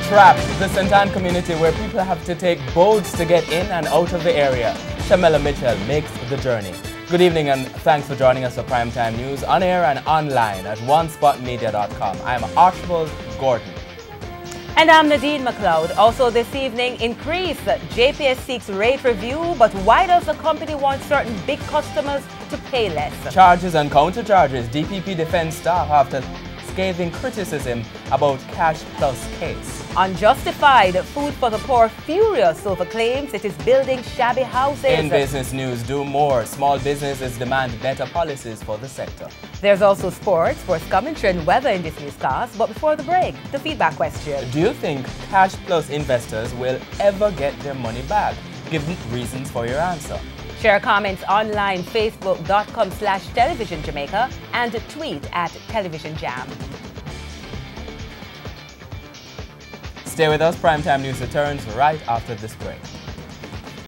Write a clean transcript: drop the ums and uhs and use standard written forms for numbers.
Trapped, the Santan community where people have to take boats to get in and out of the area. Shamela Mitchell makes the journey. Good evening and thanks for joining us for Primetime News on air and online at onespotmedia.com. I'm Archibald Gordon. And I'm Nadine McLeod. Also this evening, increase. JPS seeks rate review, but why does the company want certain big customers to pay less? Charges and counter-charges. DPP defends staff after scathing criticism about Cash Plus case. Unjustified. Food for the poor furious over claims it is building shabby houses. In business news, do more. Small businesses demand better policies for the sector. There's also sports commentary and weather in this newscast. But before the break, the feedback question. Do you think Cash Plus investors will ever get their money back? Give reasons for your answer. Share comments online, facebook.com/television Jamaica and tweet at Television Jam. Stay with us. Primetime News returns right after this break.